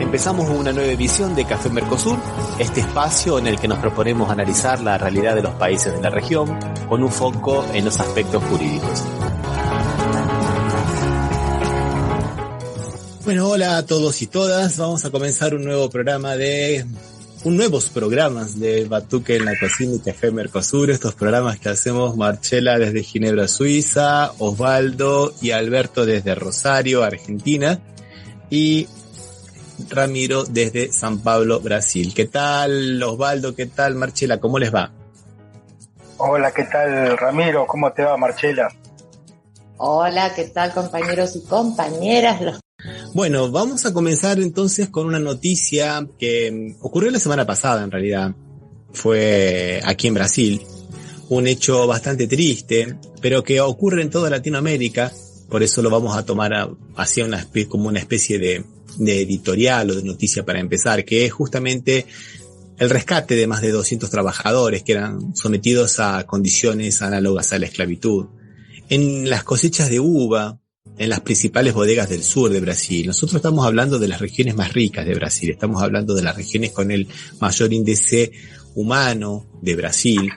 Empezamos una nueva edición de Café Mercosur, este espacio en el que nos proponemos analizar la realidad de los países de la región con un foco en los aspectos jurídicos. Bueno, hola a todos y todas. Vamos a comenzar nuevos programas de Batuque en la Cocina y Café Mercosur. Estos programas que hacemos Marcela desde Ginebra, Suiza, Osvaldo y Alberto desde Rosario, Argentina, y Ramiro desde San Pablo, Brasil. ¿Qué tal, Osvaldo? ¿Qué tal, Marcela? ¿Cómo les va? Hola, ¿qué tal, Ramiro? ¿Cómo te va, Marcela? Hola, ¿qué tal, compañeros y compañeras? Bueno, vamos a comenzar entonces con una noticia que ocurrió la semana pasada, en realidad. Fue aquí en Brasil. Un hecho bastante triste, pero que ocurre en toda Latinoamérica. Por eso lo vamos a tomar hacia como una especie de editorial o de noticia para empezar, que es justamente el rescate de más de 200 trabajadores que eran sometidos a condiciones análogas a la esclavitud. En las cosechas de uva, en las principales bodegas del sur de Brasil. Nosotros estamos hablando de las regiones más ricas de Brasil, estamos hablando de las regiones con el mayor índice humano de Brasil,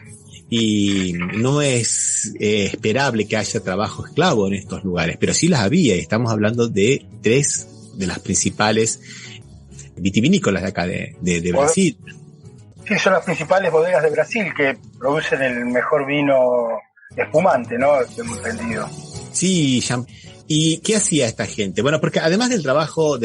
y no es esperable que haya trabajo esclavo en estos lugares, pero sí las había, y estamos hablando de 3 de las principales vitivinícolas de acá de Brasil. Sí, son las principales bodegas de Brasil que producen el mejor vino espumante, ¿no? Hemos entendido. Sí, ¿y qué hacía esta gente? Bueno, porque además del trabajo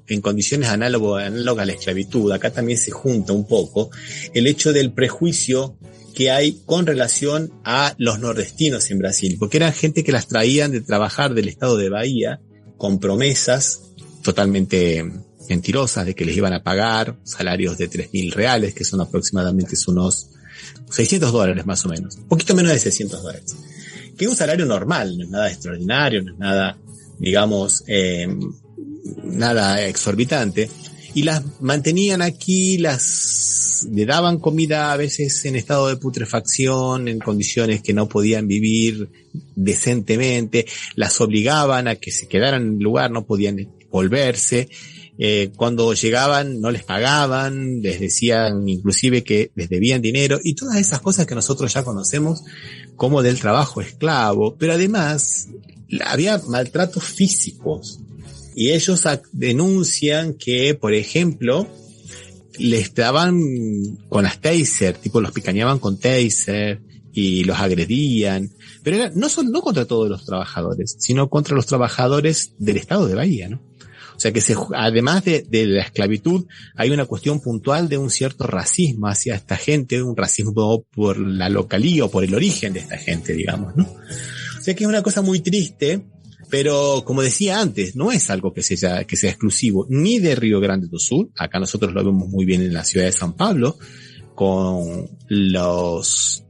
en condiciones análogas a la esclavitud, acá también se junta un poco el hecho del prejuicio que hay con relación a los nordestinos en Brasil, porque eran gente que las traían de trabajar del estado de Bahía con promesas totalmente mentirosas de que les iban a pagar salarios de 3.000 reales, que son aproximadamente unos $600 más o menos, un poquito menos de $600. Que es un salario normal, no es nada extraordinario, no es nada, digamos, nada exorbitante, y las mantenían aquí, le daban comida a veces en estado de putrefacción, en condiciones que no podían vivir decentemente, las obligaban a que se quedaran en el lugar, no podían volverse. Cuando llegaban no les pagaban, les decían inclusive que les debían dinero, y todas esas cosas que nosotros ya conocemos como del trabajo esclavo. Pero además había maltratos físicos, y ellos denuncian que, por ejemplo, les daban con las taser, tipo los picaneaban con taser y los agredían, pero era no contra todos los trabajadores, sino contra los trabajadores del estado de Bahía, ¿no? O sea que además de la esclavitud, hay una cuestión puntual de un cierto racismo hacia esta gente, un racismo por la localía o por el origen de esta gente, digamos, ¿no? O sea que es una cosa muy triste, pero como decía antes, no es algo que sea exclusivo ni de Río Grande do Sul. Acá nosotros lo vemos muy bien en la ciudad de San Pablo, con los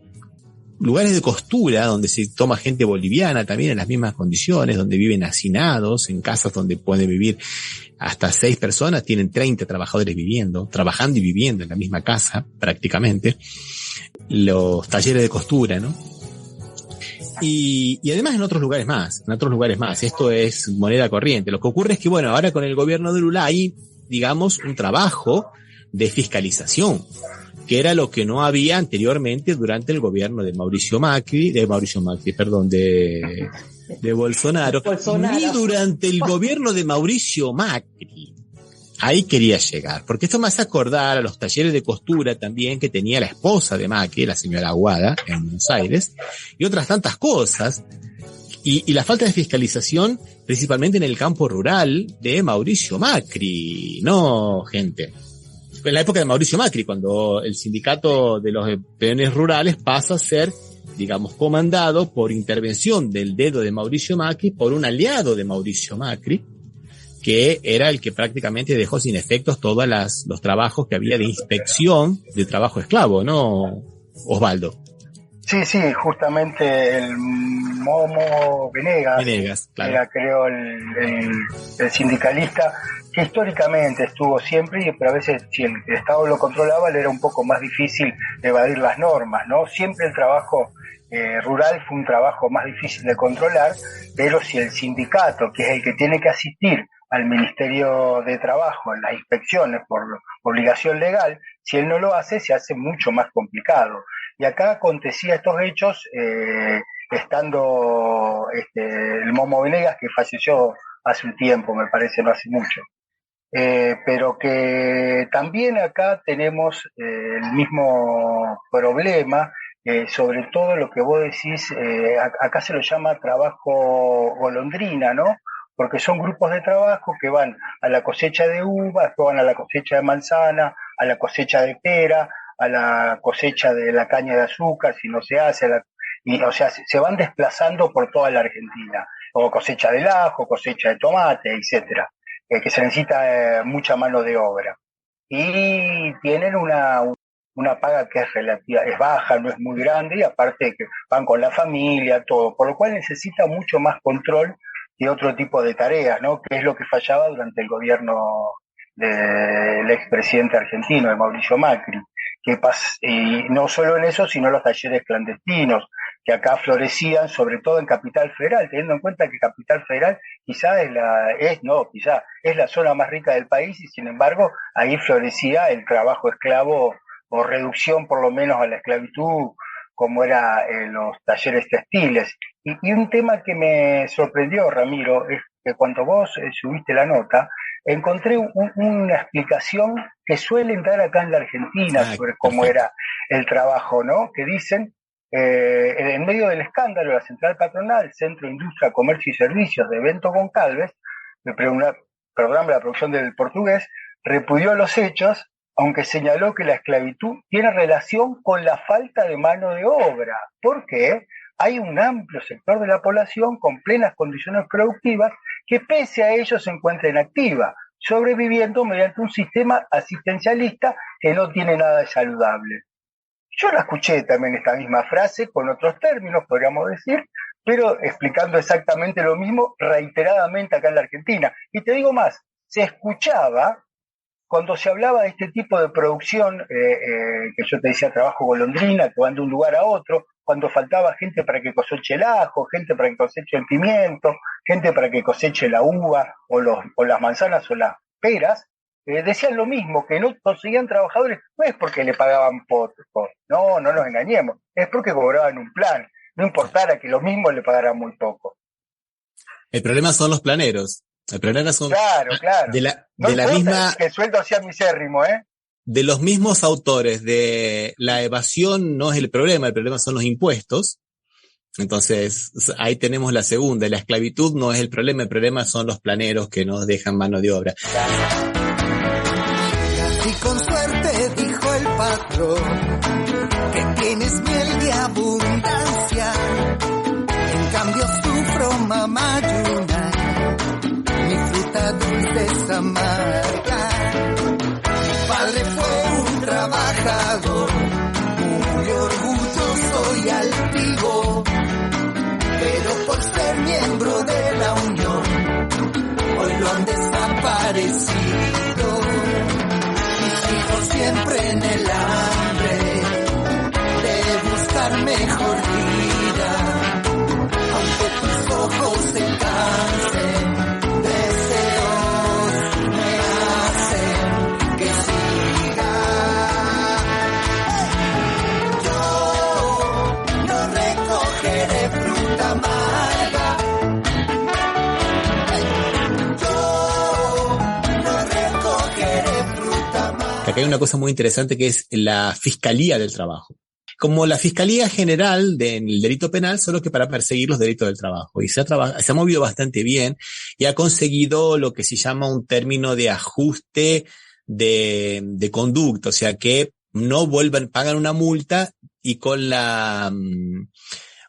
lugares de costura donde se toma gente boliviana también en las mismas condiciones, donde viven hacinados, en casas donde pueden vivir hasta 6 personas, tienen 30 trabajadores trabajando y viviendo en la misma casa prácticamente. Los talleres de costura, ¿no? Y además en otros lugares más. Esto es moneda corriente. Lo que ocurre es que, bueno, ahora con el gobierno de Lula hay, digamos, un trabajo de fiscalización, que era lo que no había anteriormente durante el gobierno de Bolsonaro, ni durante el gobierno de Mauricio Macri. Ahí quería llegar, porque esto me hace acordar a los talleres de costura también que tenía la esposa de Macri, la señora Aguada, en Buenos Aires, y otras tantas cosas, y la falta de fiscalización principalmente en el campo rural de Mauricio Macri, ¿no, gente? En la época de Mauricio Macri, cuando el sindicato de los peones rurales pasa a ser, digamos, comandado por intervención del dedo de Mauricio Macri por un aliado de Mauricio Macri, que era el que prácticamente dejó sin efectos todos los trabajos que había de inspección de trabajo esclavo, ¿no, Osvaldo? Sí, justamente el Momo Venegas, claro. Era, creo, el sindicalista que históricamente estuvo siempre, pero a veces si el Estado lo controlaba le era un poco más difícil evadir las normas, ¿no? Siempre el trabajo rural fue un trabajo más difícil de controlar, pero si el sindicato, que es el que tiene que asistir al Ministerio de Trabajo en las inspecciones por obligación legal, si él no lo hace, se hace mucho más complicado. Y acá acontecía estos hechos estando el Momo Venegas, que falleció hace un tiempo, me parece, no hace mucho. Pero que también acá tenemos el mismo problema, sobre todo lo que vos decís, acá se lo llama trabajo golondrina, ¿no? Porque son grupos de trabajo que van a la cosecha de uva, después van a la cosecha de manzana, a la cosecha de pera, a la cosecha de la caña de azúcar, si no se hace, o sea, se van desplazando por toda la Argentina, o cosecha del ajo, cosecha de tomate, etcétera, que se necesita mucha mano de obra. Y tienen una paga que es relativa, es baja, no es muy grande, y aparte que van con la familia, todo, por lo cual necesita mucho más control que otro tipo de tareas, ¿no? Que es lo que fallaba durante el gobierno del expresidente argentino, de Mauricio Macri, y no solo en eso, sino los talleres clandestinos, que acá florecían, sobre todo en Capital Federal, teniendo en cuenta que Capital Federal quizá es la zona más rica del país, y sin embargo ahí florecía el trabajo esclavo, o reducción por lo menos a la esclavitud, como era los talleres textiles. Y un tema que me sorprendió, Ramiro, es que cuando vos subiste la nota, encontré una explicación que suelen dar acá en la Argentina sobre cómo era el trabajo, ¿no? Que dicen, en medio del escándalo de la central patronal, Centro de Industria, Comercio y Servicios de Bento Goncalves, el programa de la producción del portugués, repudió los hechos, aunque señaló que la esclavitud tiene relación con la falta de mano de obra. ¿Por qué? Hay un amplio sector de la población con plenas condiciones productivas que pese a ello se encuentra inactiva, sobreviviendo mediante un sistema asistencialista que no tiene nada de saludable. Yo la escuché también esta misma frase, con otros términos, podríamos decir, pero explicando exactamente lo mismo reiteradamente acá en la Argentina. Y te digo más, se escuchaba cuando se hablaba de este tipo de producción, que yo te decía trabajo golondrina, que van de un lugar a otro, cuando faltaba gente para que coseche el ajo, gente para que coseche el pimiento, gente para que coseche la uva, o las manzanas o las peras, decían lo mismo, que no conseguían trabajadores, no es porque le pagaban poco, no nos engañemos, es porque cobraban un plan, no importara que lo mismo le pagaran muy poco. El problema son los planeros. El problema son claro. de la misma, que el sueldo hacía misérrimo, de los mismos autores de la evasión. No es el problema son los impuestos. Entonces ahí tenemos la segunda, la esclavitud no es el problema son los planeros que nos dejan mano de obra. Y con suerte dijo el patrón que tienes miel de abundancia, en cambio sufro mamayuna, mi fruta dulce es amarga. Mi padre fue un trabajador, muy orgulloso y altivo, pero por ser miembro de la Unión, hoy lo han desaparecido. Mis hijos siempre en el hambre de buscar mejor vida, aunque tus ojos se cansen. Acá hay una cosa muy interesante que es la Fiscalía del Trabajo. Como la Fiscalía General del Delito Penal, solo que para perseguir los delitos del trabajo. Y se ha movido bastante bien y ha conseguido lo que se llama un término de ajuste de conducta. O sea, que no pagan una multa y con la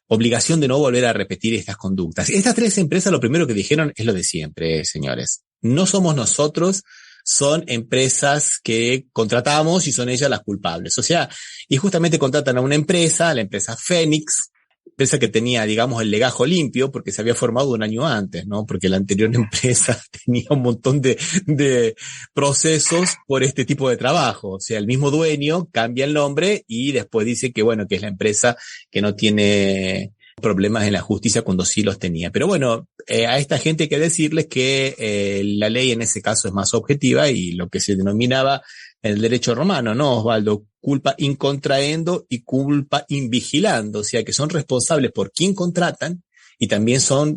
obligación de no volver a repetir estas conductas. Estas tres empresas lo primero que dijeron es lo de siempre, señores. No somos nosotros, son empresas que contratamos y son ellas las culpables. O sea, y justamente contratan a una empresa, la empresa Fénix, empresa que tenía, digamos, el legajo limpio porque se había formado un año antes, ¿no? Porque la anterior empresa tenía un montón de procesos por este tipo de trabajo. O sea, el mismo dueño cambia el nombre y después dice que, bueno, que es la empresa que no tiene problemas en la justicia cuando sí los tenía. Pero bueno, a esta gente hay que decirles que la ley en ese caso es más objetiva y lo que se denominaba en el derecho romano, ¿no, Osvaldo? Culpa in contraendo y culpa in vigilando, o sea que son responsables por quien contratan y también son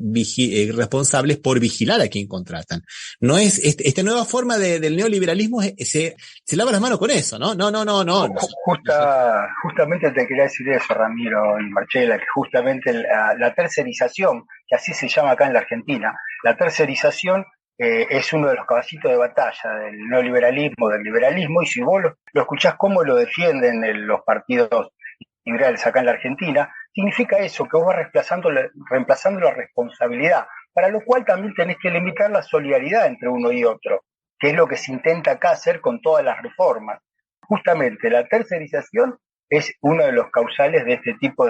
responsables por vigilar a quien contratan. No es esta nueva forma del neoliberalismo se lava las manos con eso, ¿no? No. Justamente te quería decir eso, Ramiro y Marcela, que justamente la tercerización, que así se llama acá en la Argentina, la tercerización es uno de los caballitos de batalla del neoliberalismo, del liberalismo, y si vos lo escuchás cómo lo defienden los partidos liberales acá en la Argentina, significa eso, que vos vas reemplazando la responsabilidad, para lo cual también tenés que limitar la solidaridad entre uno y otro, que es lo que se intenta acá hacer con todas las reformas. Justamente la tercerización es uno de los causales de este tipo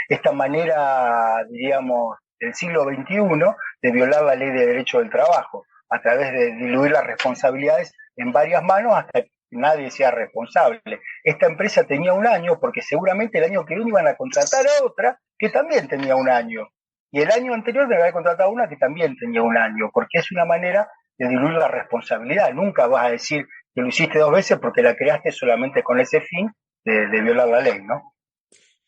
esta manera, diríamos, del siglo XXI de violar la ley de derecho del trabajo, a través de diluir las responsabilidades en varias manos hasta que nadie sea responsable. Esta empresa tenía un año porque seguramente el año que viene iban a contratar a otra que también tenía un año. Y el año anterior me había contratado a una que también tenía un año, porque es una manera de diluir la responsabilidad. Nunca vas a decir que lo hiciste 2 veces porque la creaste solamente con ese fin de violar la ley, ¿no?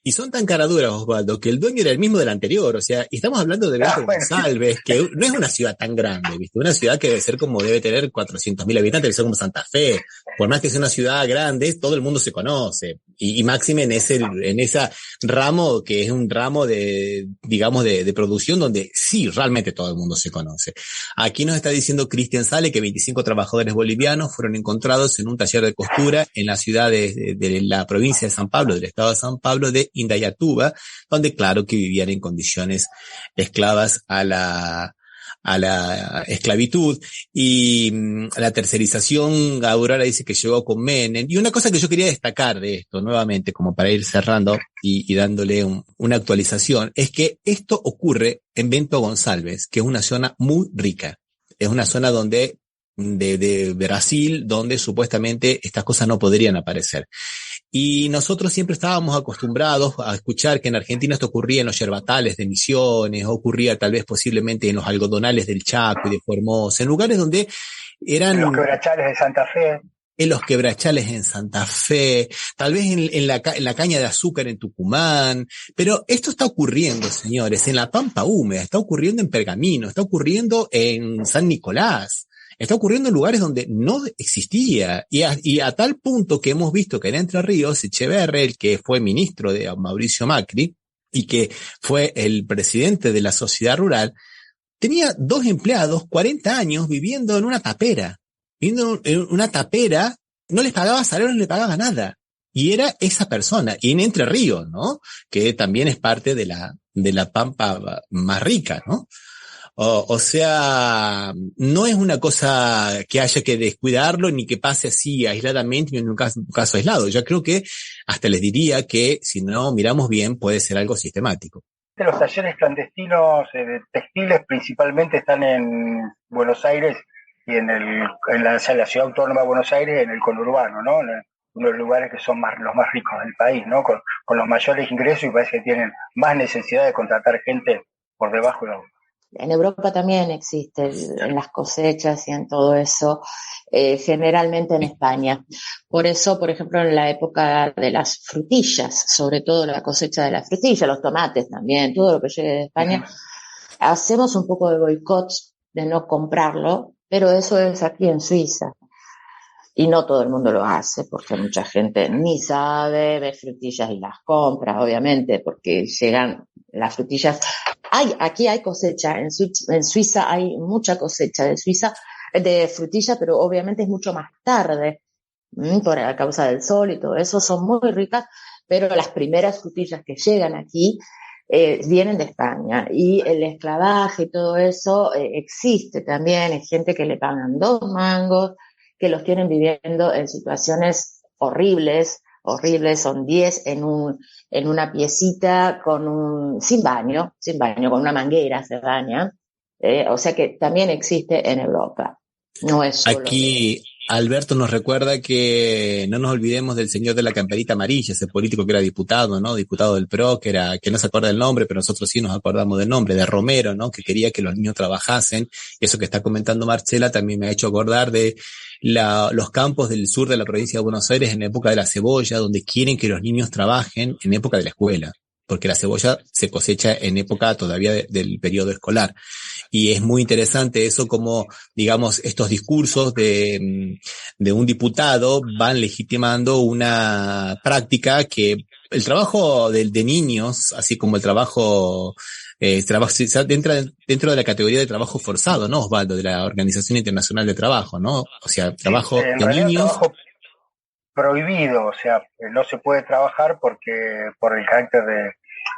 Y son tan caraduras, Osvaldo, que el dueño era el mismo del anterior, o sea, y estamos hablando de Benito González, que no es una ciudad tan grande, ¿viste? Una ciudad que debe tener 400.000 habitantes, debe ser como Santa Fe. Por más que sea una ciudad grande, todo el mundo se conoce. Y máxime en ese ramo, que es un ramo de producción donde sí, realmente todo el mundo se conoce. Aquí nos está diciendo Cristian Sale que 25 trabajadores bolivianos fueron encontrados en un taller de costura en la ciudad de la provincia de San Pablo, del estado de San Pablo, de Indayatuba, donde claro que vivían en condiciones esclavas a la esclavitud. Y la tercerización, Aurora dice que llegó con Menem. Y una cosa que yo quería destacar de esto, nuevamente, como para ir cerrando y dándole una actualización, es que esto ocurre en Bento Gonçalves, que es una zona muy rica. Es una zona de Brasil, donde supuestamente estas cosas no podrían aparecer. Y nosotros siempre estábamos acostumbrados a escuchar que en Argentina esto ocurría en los yerbatales de Misiones, ocurría tal vez posiblemente en los algodonales del Chaco y de Formosa, en lugares donde eran... En los quebrachales de Santa Fe. En los quebrachales en Santa Fe, tal vez en la caña de azúcar en Tucumán, pero esto está ocurriendo, señores, en la Pampa Húmeda, está ocurriendo en Pergamino, está ocurriendo en San Nicolás. Está ocurriendo en lugares donde no existía y a tal punto que hemos visto que en Entre Ríos, Echeverri, el que fue ministro de Mauricio Macri y que fue el presidente de la sociedad rural, tenía 2 empleados, 40 años, viviendo en una tapera. Viviendo en una tapera, no les pagaba salario, no les pagaba nada. Y era esa persona, y en Entre Ríos, ¿no? Que también es parte de la pampa más rica, ¿no? O sea, no es una cosa que haya que descuidarlo ni que pase así aisladamente ni en un caso aislado. Yo creo que hasta les diría que si no miramos bien puede ser algo sistemático. Los talleres clandestinos de textiles principalmente están en Buenos Aires y en la ciudad autónoma de Buenos Aires, en el conurbano, ¿no? En uno de los lugares que son los más ricos del país, ¿no? Con los mayores ingresos y parece que tienen más necesidad de contratar gente por debajo de En Europa también existe en las cosechas y en todo eso, generalmente en España. Por eso, por ejemplo, en la época de las frutillas, sobre todo la cosecha de las frutillas, los tomates también, todo lo que llegue de España, hacemos un poco de boicot de no comprarlo, pero eso es aquí en Suiza. Y no todo el mundo lo hace, porque mucha gente ni sabe, ve frutillas y las compra, obviamente, porque llegan las frutillas. Aquí hay cosecha, en Suiza hay mucha cosecha de frutilla, pero obviamente es mucho más tarde, por a causa del sol y todo eso, son muy ricas, pero las primeras frutillas que llegan aquí vienen de España, y el esclavaje y todo eso existe también. Hay gente que le pagan 2 mangos, que los tienen viviendo en situaciones horribles, son 10 en una piecita sin baño, con una manguera se baña, o sea que también existe en Europa. No es solo Alberto nos recuerda que no nos olvidemos del señor de la camperita amarilla, ese político que era diputado, ¿no? Diputado del PRO, que no se acuerda del nombre, pero nosotros sí nos acordamos del nombre, de Romero, ¿no? Que quería que los niños trabajasen. Y eso que está comentando Marcela también me ha hecho acordar de los campos del sur de la provincia de Buenos Aires en época de la cebolla, donde quieren que los niños trabajen en época de la escuela, porque la cebolla se cosecha en época todavía del periodo escolar. Y es muy interesante eso, como, digamos, estos discursos de un diputado van legitimando una práctica que el trabajo de niños, así como el trabajo dentro de la categoría de trabajo forzado, ¿no, Osvaldo? De la Organización Internacional de Trabajo, ¿no? O sea, trabajo de niños. Trabajo prohibido, o sea, no se puede trabajar porque por el carácter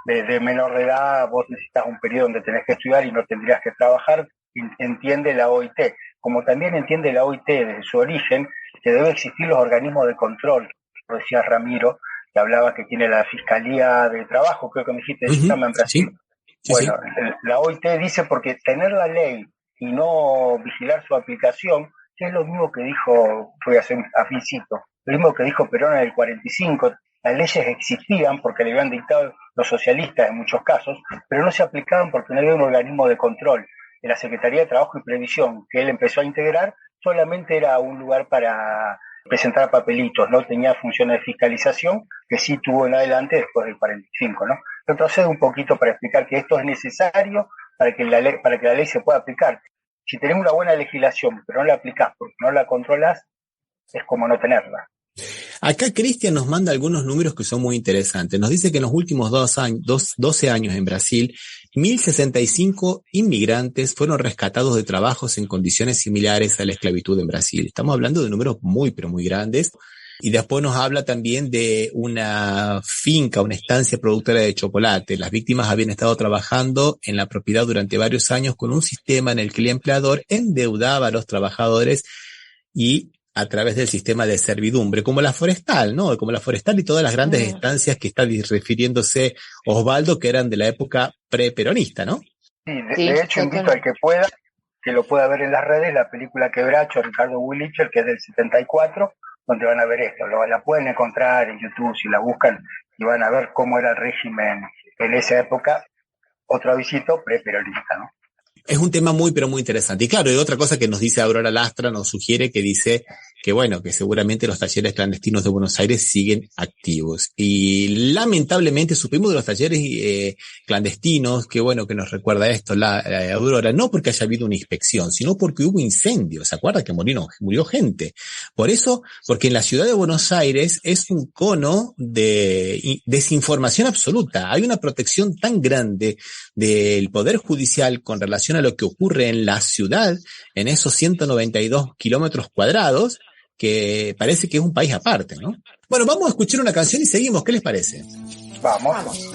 de menor de edad vos necesitas un periodo donde tenés que estudiar y no tendrías que trabajar, entiende la OIT, como también entiende la OIT desde su origen que debe existir los organismos de control, lo decía Ramiro, que hablaba que tiene la Fiscalía de Trabajo, creo que me dijiste, se llama en Brasil. Sí, bueno, sí. La OIT dice porque tener la ley y no vigilar su aplicación, que es lo mismo que dijo, voy a hacer un afincito, lo mismo que dijo Perón en el 45, las leyes existían porque le habían dictado los socialistas en muchos casos, pero no se aplicaban porque no había un organismo de control. En la Secretaría de Trabajo y Previsión, que él empezó a integrar, solamente era un lugar para presentar papelitos, no tenía funciones de fiscalización, que sí tuvo en adelante después del 45, ¿no? Retrocedo un poquito para explicar que esto es necesario para que la ley se pueda aplicar. Si tenemos una buena legislación, pero no la aplicás porque no la controlás, es como no tenerla. Acá Cristian nos manda algunos números que son muy interesantes. Nos dice que en los últimos 12 años en Brasil, 1.065 inmigrantes fueron rescatados de trabajos en condiciones similares a la esclavitud en Brasil. Estamos hablando de números muy, pero muy grandes. Y después nos habla también de una finca, una estancia productora de chocolate. Las víctimas habían estado trabajando en la propiedad durante varios años con un sistema en el que el empleador endeudaba a los trabajadores y a través del sistema de servidumbre, como la forestal, ¿no? Como la forestal y todas las grandes estancias que está refiriéndose Osvaldo, que eran de la época pre-peronista, ¿no? Sí, de hecho invito al que pueda, que lo pueda ver en las redes, la película Quebracho, Ricardo Willicher, que es del 74, donde van a ver esto. La pueden encontrar en YouTube si la buscan y van a ver cómo era el régimen en esa época, otro avisito pre-peronista, ¿no? Es un tema muy, pero muy interesante. Y claro, y otra cosa que nos dice Aurora Lastra, nos sugiere que dice que bueno, que seguramente los talleres clandestinos de Buenos Aires siguen activos. Y lamentablemente supimos de los talleres clandestinos, que bueno, que nos recuerda esto, la Aurora, no porque haya habido una inspección, sino porque hubo incendios. ¿Se acuerda que murió gente? Por eso, porque en la ciudad de Buenos Aires es un cono de desinformación absoluta. Hay una protección tan grande del Poder Judicial con relación a lo que ocurre en la ciudad, en esos 192 kilómetros cuadrados, que parece que es un país aparte, ¿no? Bueno, vamos a escuchar una canción y seguimos. ¿Qué les parece? Vamos.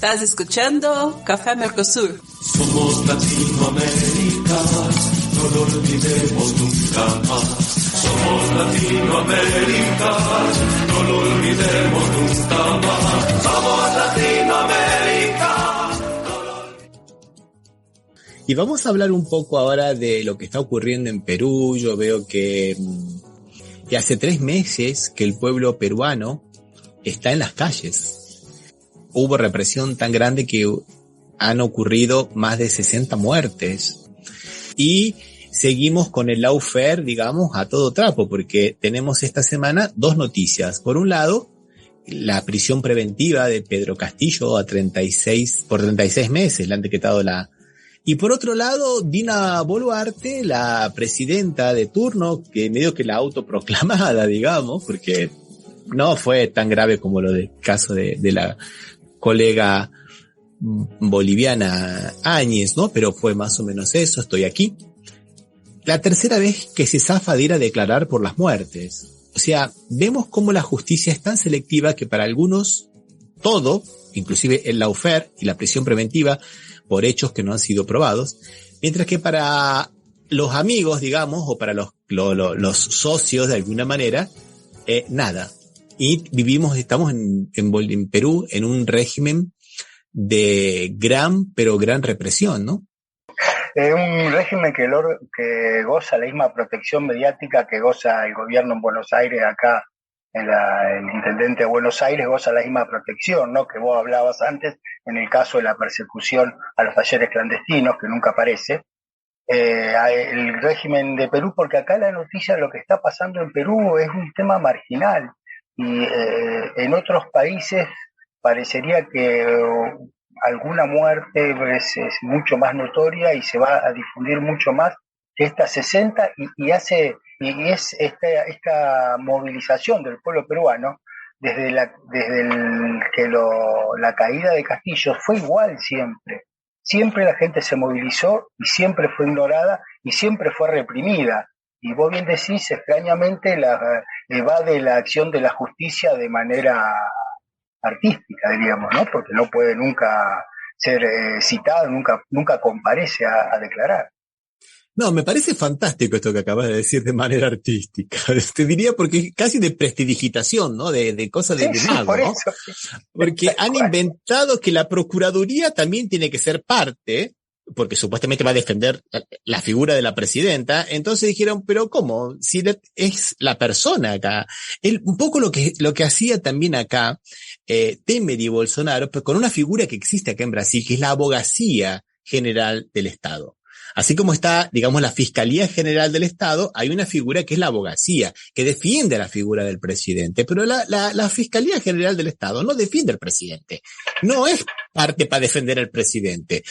Estás escuchando Café Mercosur. Somos Latinoamérica, no lo olvidemos nunca más. Somos Latinoamérica, no lo olvidemos nunca más. Somos Latinoamérica. Y vamos a hablar un poco ahora de lo que está ocurriendo en Perú. Yo veo que hace 3 meses que el pueblo peruano está en las calles. Hubo represión tan grande que han ocurrido más de 60 muertes. Y seguimos con el lawfare, digamos, a todo trapo, porque tenemos esta semana 2 noticias. Por un lado, la prisión preventiva de Pedro Castillo por 36 meses, le han decretado la... Y por otro lado, Dina Boluarte, la presidenta de turno, que medio que la autoproclamada, digamos, porque no fue tan grave como lo del caso de la colega boliviana Áñez, ¿no? Pero fue más o menos eso, estoy aquí. La tercera vez que se zafa de ir a declarar por las muertes. O sea, vemos cómo la justicia es tan selectiva que para algunos todo, inclusive el lawfare y la prisión preventiva por hechos que no han sido probados, mientras que para los amigos, digamos, o para los socios de alguna manera, nada. Y estamos en Perú en un régimen de gran represión, ¿no? Un régimen que goza la misma protección mediática que goza el gobierno en Buenos Aires acá, el intendente de Buenos Aires goza la misma protección, ¿no? Que vos hablabas antes, en el caso de la persecución a los talleres clandestinos, que nunca aparece. El régimen de Perú, porque acá la noticia de lo que está pasando en Perú es un tema marginal. Y en otros países parecería que alguna muerte es mucho más notoria y se va a difundir mucho más que estas 60 y es esta movilización del pueblo peruano desde la caída de Castillo fue igual siempre la gente se movilizó y siempre fue ignorada y siempre fue reprimida. Y vos bien decís, extrañamente evade la acción de la justicia de manera artística, diríamos, ¿no? Porque no puede nunca ser citado, nunca comparece a declarar. No, me parece fantástico esto que acabas de decir de manera artística. Te diría porque casi de prestidigitación, ¿no? De cosas de mago, ¿no? Eso. Porque han inventado que la Procuraduría también tiene que ser parte, porque supuestamente va a defender la figura de la presidenta. Entonces dijeron, pero ¿cómo? Si es la persona acá. Un poco lo que hacía también acá Temer y Bolsonaro, pero con una figura que existe acá en Brasil, que es la Abogacía General del Estado. Así como está, digamos, la Fiscalía General del Estado, hay una figura que es la abogacía, que defiende la figura del presidente, pero la Fiscalía General del Estado no defiende al presidente, no es parte para defender al presidente.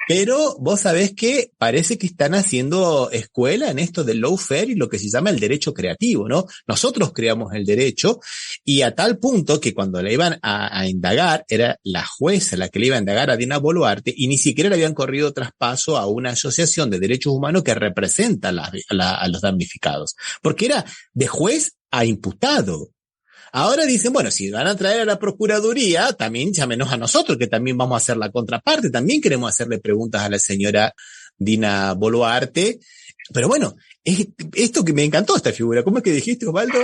Pero vos sabés que parece que están haciendo escuela en esto del lawfare y lo que se llama el derecho creativo, ¿no? Nosotros creamos el derecho y a tal punto que cuando le iban a indagar, era la jueza la que le iba a indagar a Dina Boluarte y ni siquiera le habían corrido traspaso a una asociación de derechos humanos que representa a los damnificados, porque era de juez a imputado. Ahora dicen, bueno, si van a traer a la Procuraduría, también llámenos a nosotros, que también vamos a hacer la contraparte, también queremos hacerle preguntas a la señora Dina Boluarte. Pero bueno, esto que me encantó esta figura, ¿cómo es que dijiste, Osvaldo?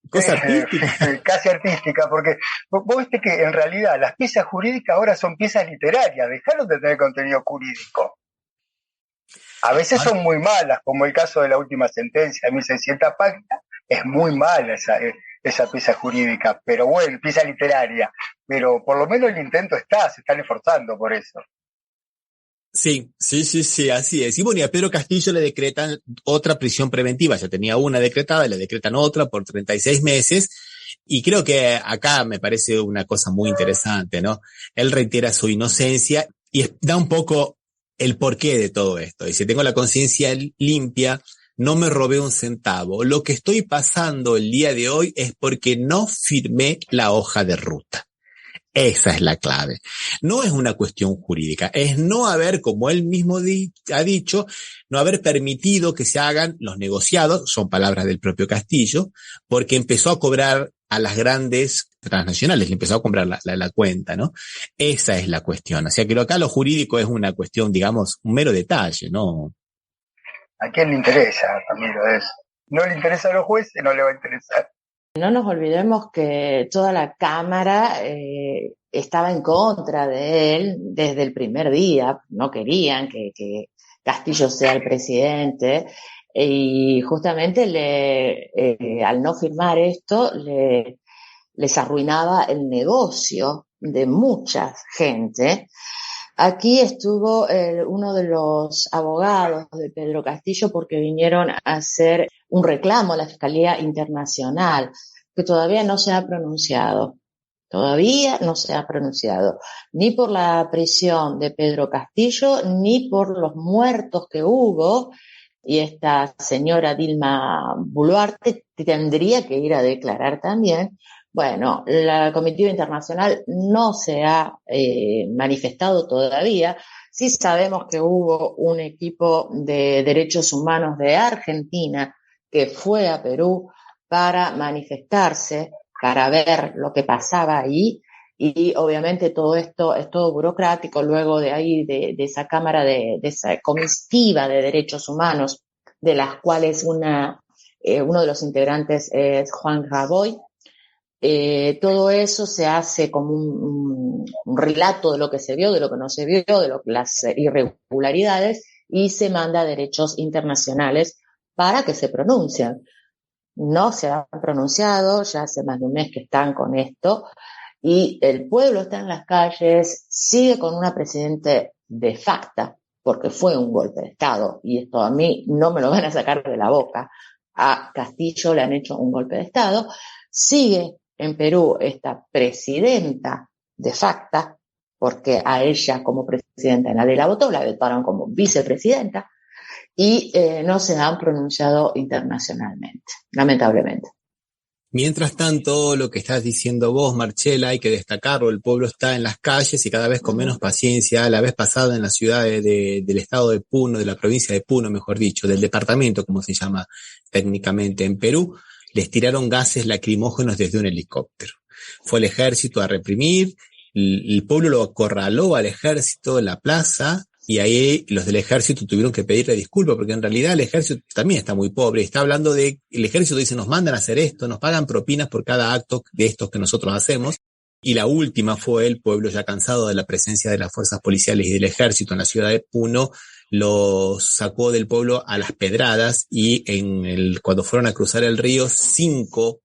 Cosa artística. Casi artística, porque vos viste que en realidad las piezas jurídicas ahora son piezas literarias, dejaron de tener contenido jurídico. A veces son muy malas, como el caso de la última sentencia de 1600 páginas, es muy mala esa pieza jurídica, pero bueno, pieza literaria, pero por lo menos el intento se están esforzando por eso. Sí, así es. Y bueno, y a Pedro Castillo le decretan otra prisión preventiva, ya tenía una decretada, le decretan otra por 36 meses, y creo que acá me parece una cosa muy interesante, ¿no? Él reitera su inocencia y da un poco el porqué de todo esto. Dice, tengo la conciencia limpia, no me robé un centavo. Lo que estoy pasando el día de hoy es porque no firmé la hoja de ruta. Esa es la clave. No es una cuestión jurídica, es no haber, como él mismo ha dicho, no haber permitido que se hagan los negociados, son palabras del propio Castillo, porque empezó a cobrar a las grandes transnacionales, le empezó a comprar la cuenta, ¿no? Esa es la cuestión. O sea que acá lo jurídico es una cuestión, digamos, un mero detalle, ¿no? ¿A quién le interesa, Ramiro, eso? No le interesa a los jueces, no le va a interesar. No nos olvidemos que toda la Cámara estaba en contra de él desde el primer día. No querían que Castillo sea el presidente. Y justamente al no firmar esto, les arruinaba el negocio de mucha gente. Aquí estuvo uno de los abogados de Pedro Castillo porque vinieron a hacer un reclamo a la Fiscalía Internacional, que todavía no se ha pronunciado. Todavía no se ha pronunciado ni por la prisión de Pedro Castillo, ni por los muertos que hubo. Y esta señora Dilma Boluarte tendría que ir a declarar también. Bueno, la comitiva internacional no se ha manifestado todavía. Sí sabemos que hubo un equipo de derechos humanos de Argentina que fue a Perú para manifestarse, para ver lo que pasaba ahí. Y obviamente todo esto es todo burocrático. Luego de ahí, de esa cámara, de esa comitiva de derechos humanos, de las cuales uno de los integrantes es Juan Graboy, todo eso se hace como un relato de lo que se vio, de lo que no se vio, de las irregularidades, y se manda a derechos internacionales para que se pronuncien. No se han pronunciado, ya hace más de un mes que están con esto, y el pueblo está en las calles, sigue con una presidente de facto, porque fue un golpe de Estado, y esto a mí no me lo van a sacar de la boca. A Castillo le han hecho un golpe de Estado. Sigue en Perú esta presidenta de facto, porque a ella como presidenta nadie la votó, la votaron como vicepresidenta, y no se han pronunciado internacionalmente, lamentablemente. Mientras tanto, lo que estás diciendo vos, Marcela, hay que destacarlo, el pueblo está en las calles y cada vez con menos paciencia. La vez pasada en la ciudad del estado de Puno, de la provincia de Puno, mejor dicho, del departamento, como se llama técnicamente en Perú, les tiraron gases lacrimógenos desde un helicóptero. Fue el ejército a reprimir, el pueblo lo acorraló al ejército en la plaza, y ahí los del ejército tuvieron que pedirle disculpas, porque en realidad el ejército también está muy pobre. Está hablando el ejército dice, nos mandan a hacer esto, nos pagan propinas por cada acto de estos que nosotros hacemos. Y la última fue el pueblo ya cansado de la presencia de las fuerzas policiales y del ejército en la ciudad de Puno, los sacó del pueblo a las pedradas, y cuando fueron a cruzar el río, cinco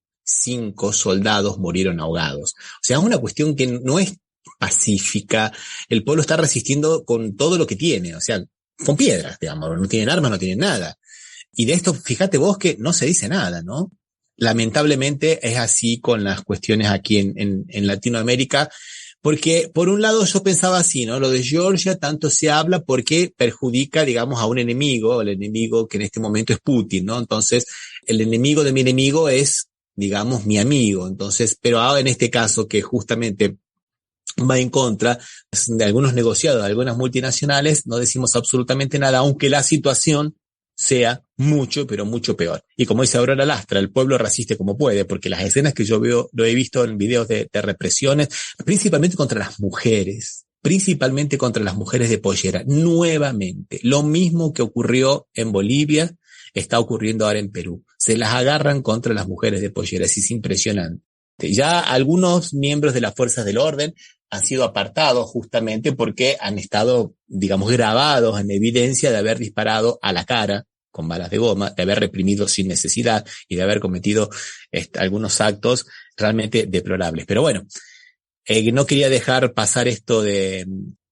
soldados murieron ahogados. O sea, es una cuestión que no es pacífica. El pueblo está resistiendo con todo lo que tiene, o sea, con piedras, digamos, no tienen armas, no tienen nada. Y de esto, fíjate vos que no se dice nada, ¿no? Lamentablemente es así con las cuestiones aquí en Latinoamérica, porque por un lado yo pensaba así, ¿no? Lo de Georgia tanto se habla porque perjudica, digamos, a un enemigo, el enemigo que en este momento es Putin, ¿no? Entonces, el enemigo de mi enemigo es, digamos, mi amigo. Entonces, pero ahora en este caso que justamente va en contra de algunos negociados, de algunas multinacionales, no decimos absolutamente nada, aunque la situación sea mucho, pero mucho peor. Y como dice Aurora Lastra, el pueblo resiste como puede, porque las escenas que yo veo, lo he visto en videos de represiones, principalmente contra las mujeres de pollera, nuevamente. Lo mismo que ocurrió en Bolivia, está ocurriendo ahora en Perú. Se las agarran contra las mujeres de pollera, es impresionante. Ya algunos miembros de las fuerzas del orden han sido apartados justamente porque han estado, digamos, grabados en evidencia de haber disparado a la cara con balas de goma, de haber reprimido sin necesidad y de haber cometido algunos actos realmente deplorables. Pero bueno, no quería dejar pasar esto de...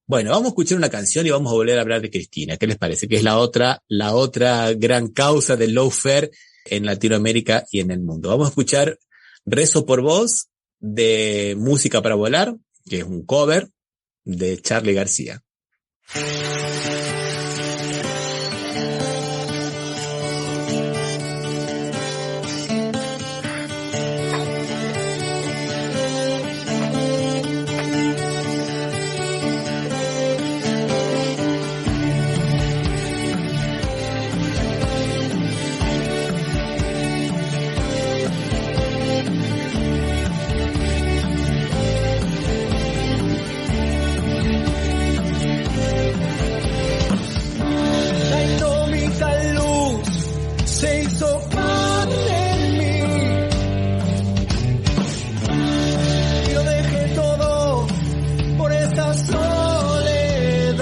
Bueno, vamos a escuchar una canción y vamos a volver a hablar de Cristina. ¿Qué les parece? Que es la otra gran causa del lawfare en Latinoamérica y en el mundo. Vamos a escuchar Rezo por Vos, de Música para Volar, que es un cover de Charly García. se hizo parte en mí. Yo dejé todo por esta soledad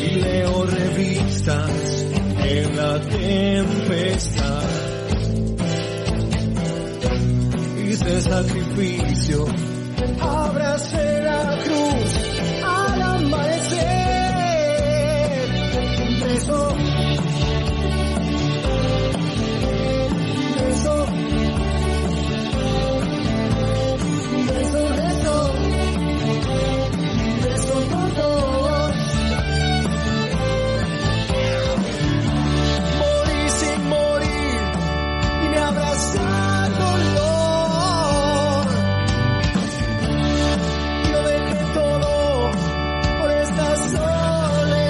y leo revistas en la tempestad. Hice sacrificio, abracé la cruz al amanecer. Beso, beso, beso, beso, beso por todos. Morí sin morir y me abrazó el dolor. Yo dejé todo por esta soledad.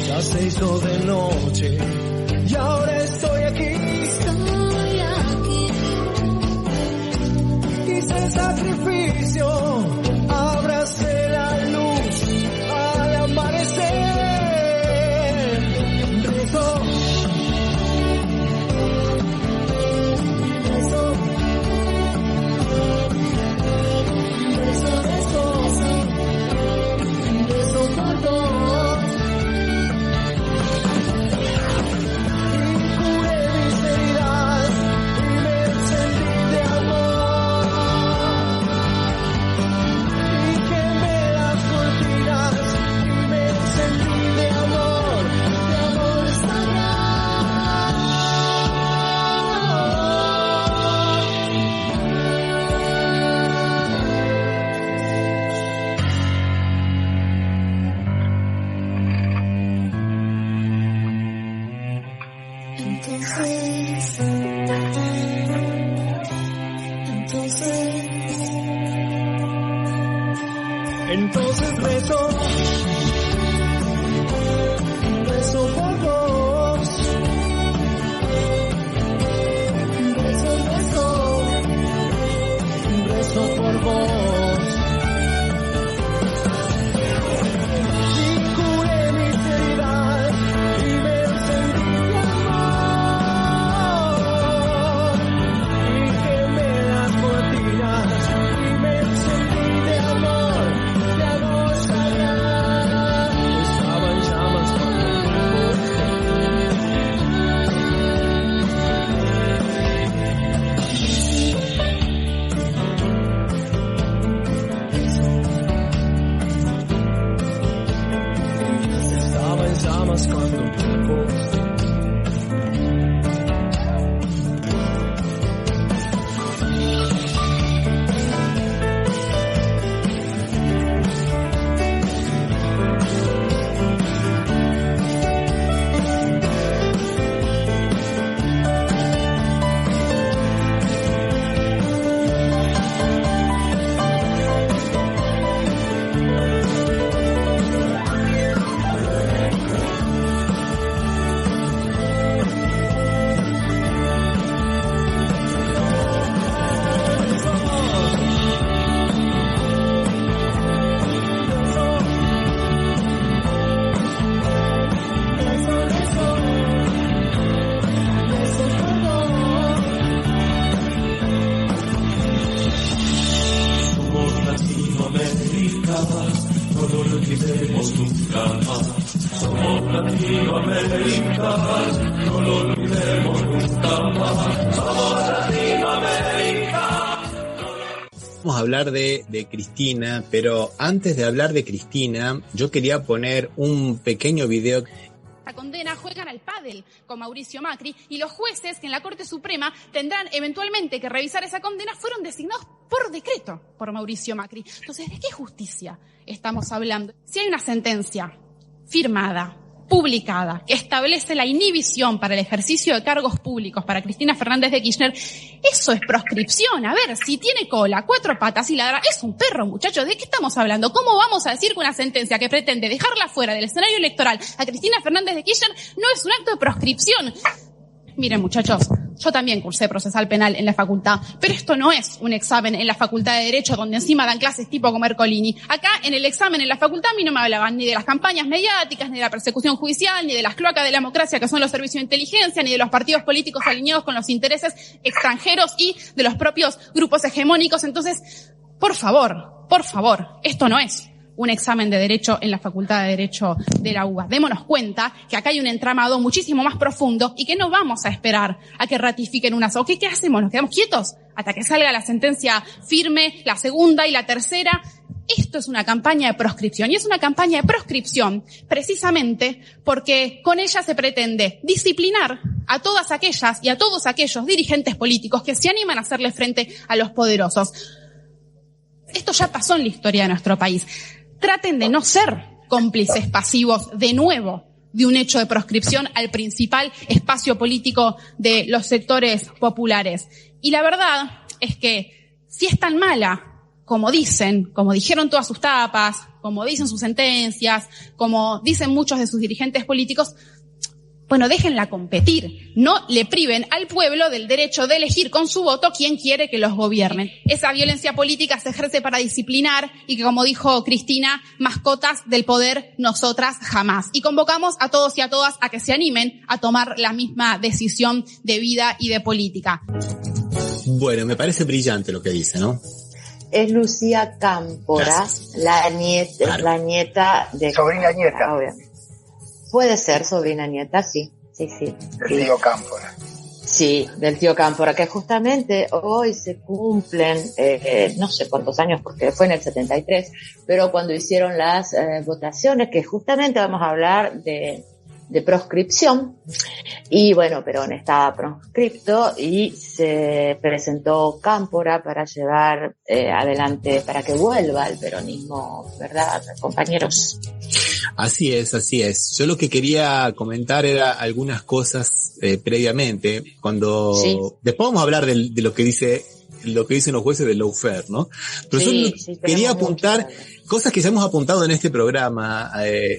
Ya se hizo de noche y ahora estoy aquí. Hice sacrificio, abracé la luz al amanecer. Beso, beso, beso, beso, beso por todos. Y curé mis heridas y me encendí de amor. Y quemé las cortinas y me encendí de amor sagrado. Entonces beso, beso por vos. Beso, beso, beso por vos. Y curé mis heridas y me encendí de amor. Y quemé las cortinas y me encendí de amor sagrado. Estaba en llamas cuando estaba en llamas cuando no lo olvidemos nunca más. Somos Latinoamérica, no lo olvidemos nunca más. Somos Latinoamérica. Vamos a hablar de Cristina, pero antes de hablar de Cristina, yo quería poner un pequeño video. La condena juegan al pádel con Mauricio Macri y los jueces que en la Corte Suprema tendrán eventualmente que revisar esa condena fueron designados por decreto por Mauricio Macri. Entonces, ¿de qué justicia estamos hablando? Si hay una sentencia firmada, publicada, que establece la inhibición para el ejercicio de cargos públicos para Cristina Fernández de Kirchner, eso es proscripción. A ver, si tiene cola, 4 patas y ladra, es un perro, muchachos. ¿De qué estamos hablando? ¿Cómo vamos a decir que una sentencia que pretende dejarla fuera del escenario electoral a Cristina Fernández de Kirchner no es un acto de proscripción? Miren, muchachos, Yo también cursé procesal penal en la facultad, pero esto no es un examen en la facultad de Derecho donde encima dan clases tipo como Ercolini. Acá, en el examen en la facultad, a mí no me hablaban ni de las campañas mediáticas, ni de la persecución judicial, ni de las cloacas de la democracia que son los servicios de inteligencia, ni de los partidos políticos alineados con los intereses extranjeros y de los propios grupos hegemónicos. Entonces, por favor, esto no es un examen de Derecho en la Facultad de Derecho de la UBA. Démonos cuenta que acá hay un entramado muchísimo más profundo y que no vamos a esperar a que ratifiquen unas... ¿O qué hacemos? ¿Nos quedamos quietos hasta que salga la sentencia firme, la segunda y la tercera? Esto es una campaña de proscripción, y es una campaña de proscripción precisamente porque con ella se pretende disciplinar a todas aquellas y a todos aquellos dirigentes políticos que se animan a hacerle frente a los poderosos. Esto ya pasó en la historia de nuestro país. Traten de no ser cómplices pasivos de nuevo de un hecho de proscripción al principal espacio político de los sectores populares. Y la verdad es que si es tan mala como dijeron todas sus tapas, como dicen sus sentencias, como dicen muchos de sus dirigentes políticos, bueno, déjenla competir. No le priven al pueblo del derecho de elegir con su voto quién quiere que los gobierne. Esa violencia política se ejerce para disciplinar y que, como dijo Cristina, mascotas del poder, nosotras jamás. Y convocamos a todos y a todas a que se animen a tomar la misma decisión de vida y de política. Bueno, me parece brillante lo que dice, ¿no? Es Lucía Cámpora, la nieta de... Sobrina nieta. Obviamente. Puede ser sobrina nieta, sí. Del tío Cámpora. Sí, del tío Cámpora, que justamente hoy se cumplen, no sé cuántos años, porque fue en el 73, pero cuando hicieron las votaciones, que justamente vamos a hablar de proscripción, y bueno, Perón estaba proscripto y se presentó Cámpora para llevar adelante, para que vuelva el peronismo, ¿verdad, compañeros? Así es. Yo lo que quería comentar era algunas cosas previamente, cuando después vamos a hablar de lo que dicen los jueces del lawfare, ¿no? Pero yo quería apuntar cosas que ya hemos apuntado en este programa.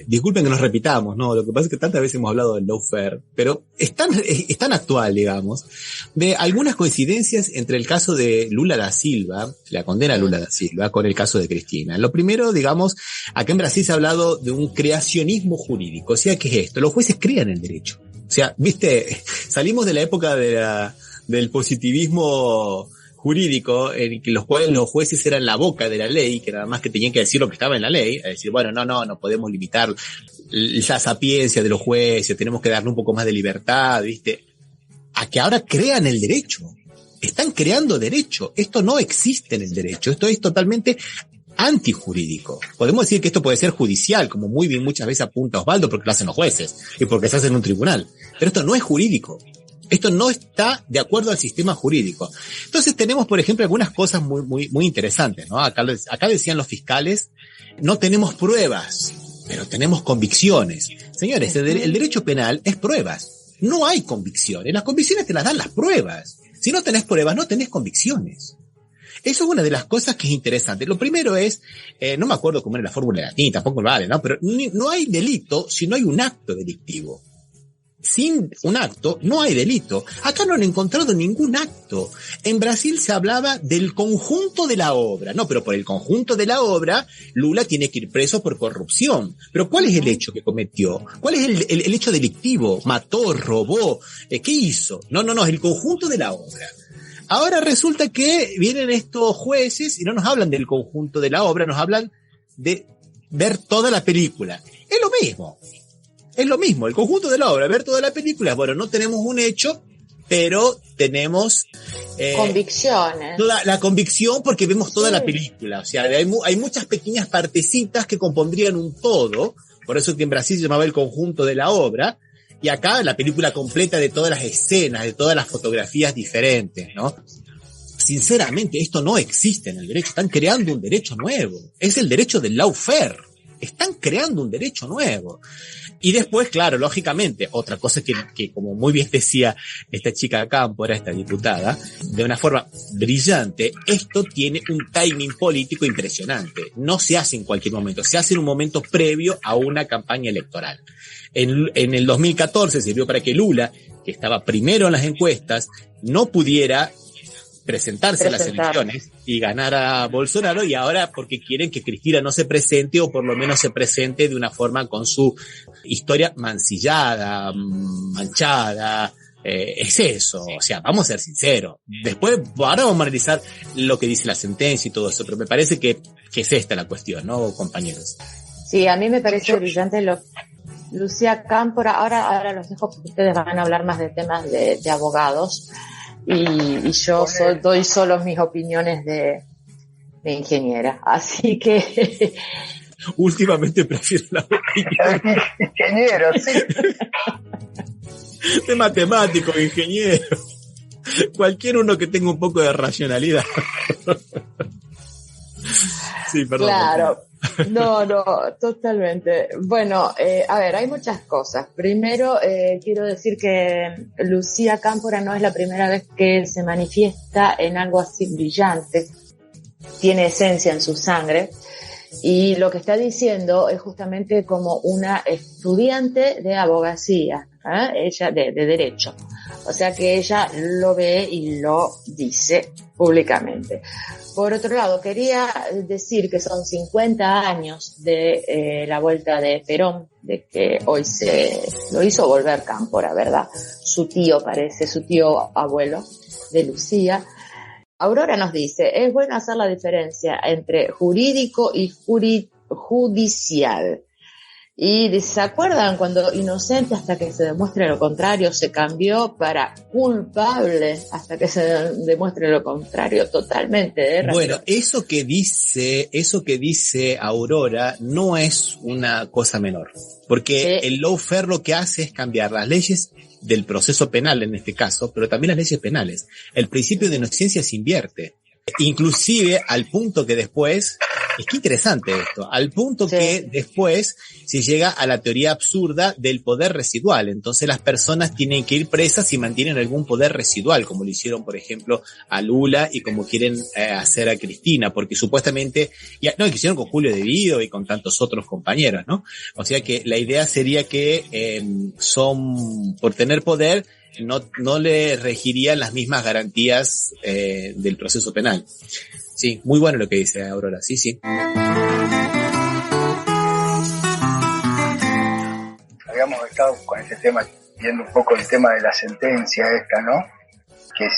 Disculpen que nos repitamos, ¿no? Lo que pasa es que tantas veces hemos hablado del lawfare, pero es tan actual, digamos, de algunas coincidencias entre el caso de Lula da Silva, la condena a Lula da Silva, con el caso de Cristina. Lo primero, digamos, acá en Brasil se ha hablado de un creacionismo jurídico. O sea, ¿qué es esto? Los jueces crean el derecho. O sea, viste, salimos de la época del positivismo jurídico, en que los cuales los jueces eran la boca de la ley, que nada más que tenían que decir lo que estaba en la ley, es decir, bueno, no podemos limitar la sapiencia de los jueces, tenemos que darle un poco más de libertad, ¿viste? A que ahora crean el derecho. Están creando derecho. Esto no existe en el derecho. Esto es totalmente antijurídico. Podemos decir que esto puede ser judicial, como muy bien muchas veces apunta Osvaldo, porque lo hacen los jueces y porque se hace en un tribunal. Pero esto no es jurídico. Esto no está de acuerdo al sistema jurídico. Entonces tenemos, por ejemplo, algunas cosas muy interesantes, ¿no? Acá decían los fiscales, no tenemos pruebas, pero tenemos convicciones. Señores, el derecho penal es pruebas. No hay convicciones. Las convicciones te las dan las pruebas. Si no tenés pruebas, no tenés convicciones. Eso es una de las cosas que es interesante. Lo primero es, no me acuerdo cómo era la fórmula latina, tampoco me vale, ¿no? Pero no hay delito si no hay un acto delictivo. Sin un acto no hay delito. Acá no han encontrado ningún acto. En Brasil se hablaba del conjunto de la obra. No, pero por el conjunto de la obra, Lula tiene que ir preso por corrupción. Pero ¿cuál es el hecho que cometió? ¿Cuál es el hecho delictivo? ¿Mató, robó? ¿Qué hizo? No, es el conjunto de la obra. Ahora resulta que vienen estos jueces y no nos hablan del conjunto de la obra, nos hablan de ver toda la película. Es lo mismo, el conjunto de la obra, ver toda la película. Bueno, no tenemos un hecho, pero tenemos convicciones. La convicción porque vemos toda la película. O sea, hay muchas pequeñas partecitas que compondrían un todo, por eso que en Brasil se llamaba el conjunto de la obra, y acá la película completa de todas las escenas, de todas las fotografías diferentes, ¿no? Sinceramente, esto no existe en el derecho. Están creando un derecho nuevo. Es el derecho del lawfare. Están creando un derecho nuevo. Y después, claro, lógicamente, otra cosa que como muy bien decía esta chica Cámpora, esta diputada, de una forma brillante, esto tiene un timing político impresionante. No se hace en cualquier momento, se hace en un momento previo a una campaña electoral. En el 2014 sirvió para que Lula que estaba primero en las encuestas, no pudiera presentarse a las elecciones y ganar a Bolsonaro, y ahora porque quieren que Cristina no se presente, o por lo menos se presente de una forma con su historia mancillada, manchada. Es eso, o sea, vamos a ser sinceros. Después, ahora vamos a analizar lo que dice la sentencia y todo eso, pero me parece que es esta la cuestión, ¿no, compañeros? Sí, a mí me parece brillante Lucía Cámpora. Ahora los dejo porque ustedes van a hablar más de temas de abogados. Y yo doy solo mis opiniones de ingeniera, así que últimamente prefiero la opinión ingeniero, sí, de matemático, ingeniero, cualquier uno que tenga un poco de racionalidad. Sí, perdón. Claro. No, totalmente. Bueno, a ver, hay muchas cosas. Primero, quiero decir que Lucía Cámpora no es la primera vez que se manifiesta en algo así brillante. Tiene esencia en su sangre. Y lo que está diciendo es justamente como una estudiante de abogacía, ella de derecho. O sea que ella lo ve y lo dice públicamente. Por otro lado, quería decir que son 50 años de la vuelta de Perón, de que hoy lo hizo volver Cámpora, ¿verdad? Su tío abuelo de Lucía. Aurora nos dice, es bueno hacer la diferencia entre jurídico y judicial. Y ¿se acuerdan cuando inocente hasta que se demuestre lo contrario se cambió para culpable hasta que se demuestre lo contrario? Totalmente. Bueno, eso que dice Aurora no es una cosa menor, porque el lawfare lo que hace es cambiar las leyes del proceso penal en este caso, pero también las leyes penales. El principio de inocencia se invierte. Inclusive al punto que después, es que interesante esto, al punto que después se llega a la teoría absurda del poder residual. Entonces las personas tienen que ir presas si mantienen algún poder residual, como lo hicieron por ejemplo a Lula y como quieren hacer a Cristina, porque supuestamente, que hicieron con Julio De Vido y con tantos otros compañeros, ¿no? O sea que la idea sería que son, por tener poder, no le regirían las mismas garantías del proceso penal. Sí, muy bueno lo que dice Aurora, sí. Habíamos estado con este tema, viendo un poco el tema de la sentencia esta, ¿no? Que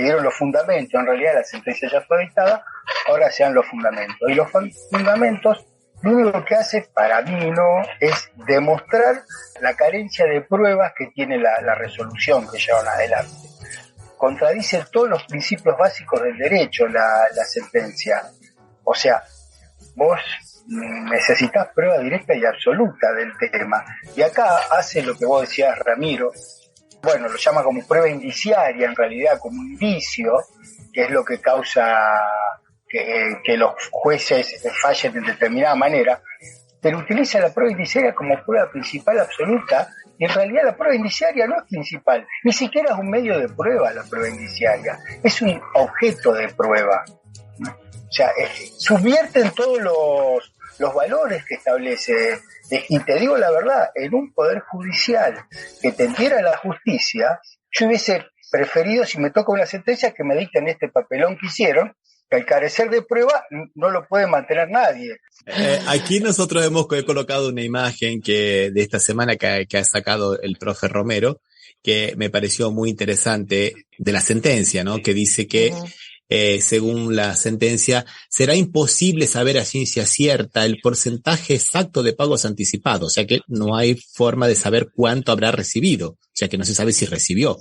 dieron los fundamentos, en realidad la sentencia ya fue dictada, ahora se dan los fundamentos. Y los fundamentos, lo único que hace para mí no es demostrar la carencia de pruebas que tiene la resolución que llevan adelante. Contradice todos los principios básicos del derecho la sentencia. O sea, vos necesitas prueba directa y absoluta del tema. Y acá hace lo que vos decías, Ramiro, bueno, lo llama como prueba indiciaria, en realidad como indicio, que es lo que causa que los jueces fallen de determinada manera, pero utiliza la prueba indiciaria como prueba principal absoluta, y en realidad la prueba indiciaria no es principal, ni siquiera es un medio de prueba la prueba indiciaria, es un objeto de prueba. O sea, subvierten todos los valores que establece, y te digo la verdad, en un poder judicial que tendiera a la justicia, yo hubiese preferido, si me toca una sentencia, que me dicten este papelón que hicieron, que al carecer de prueba no lo puede mantener nadie. Aquí nosotros hemos colocado una imagen de esta semana que ha sacado el profe Romero, que me pareció muy interesante, de la sentencia, ¿no? Que dice que según la sentencia será imposible saber a ciencia cierta el porcentaje exacto de pagos anticipados, o sea que no hay forma de saber cuánto habrá recibido, o sea que no se sabe si recibió.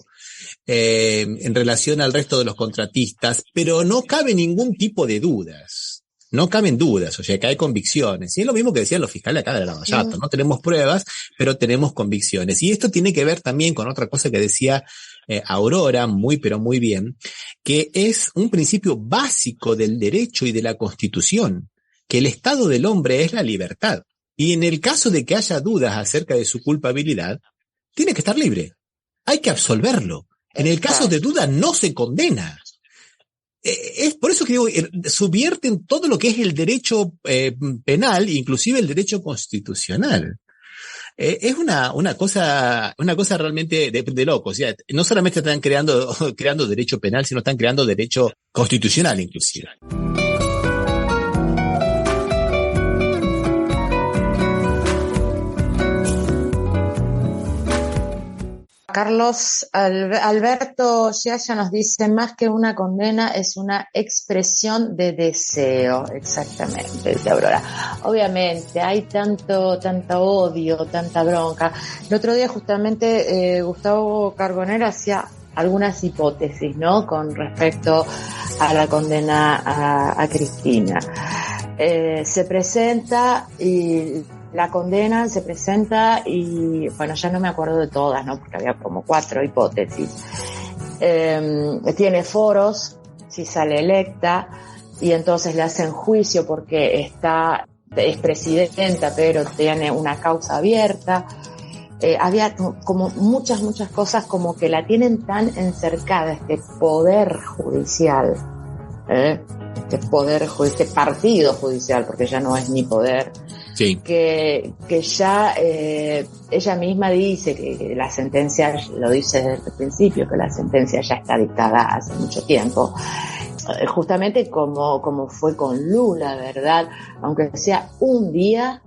En relación al resto de los contratistas, pero no cabe ningún tipo de dudas. No caben dudas, o sea que hay convicciones. Y es lo mismo que decían los fiscales acá de la Lavallato. No tenemos pruebas, pero tenemos convicciones. Y esto tiene que ver también con otra cosa que decía Aurora, pero muy bien, que es un principio básico del derecho y de la Constitución, que el estado del hombre es la libertad. Y en el caso de que haya dudas acerca de su culpabilidad, tiene que estar libre. Hay que absolverlo. En el caso de duda no se condena. Es por eso que digo, subvierten todo lo que es el derecho penal, inclusive el derecho constitucional. Es una cosa realmente de locos. O sea, no solamente están creando derecho penal, sino están creando derecho constitucional inclusive. Carlos Alberto Yaya nos dice, más que una condena es una expresión de deseo. Exactamente, dice Aurora. Obviamente hay tanto odio, tanta bronca. El otro día justamente Gustavo Carbonell hacía algunas hipótesis, ¿no? Con respecto a la condena a Cristina. Se presenta y la condena se presenta y, bueno, ya no me acuerdo de todas, ¿no? Porque había como 4 hipótesis. Tiene foros, si sale electa, y entonces le hacen juicio porque es presidenta, pero tiene una causa abierta. Había como muchas cosas como que la tienen tan encercada, este poder judicial, este partido judicial, porque ya no es ni poder. Sí. Que ya ella misma dice que la sentencia, lo dice desde el principio, que la sentencia ya está dictada hace mucho tiempo. Justamente como fue con Lula, ¿verdad? Aunque sea un día,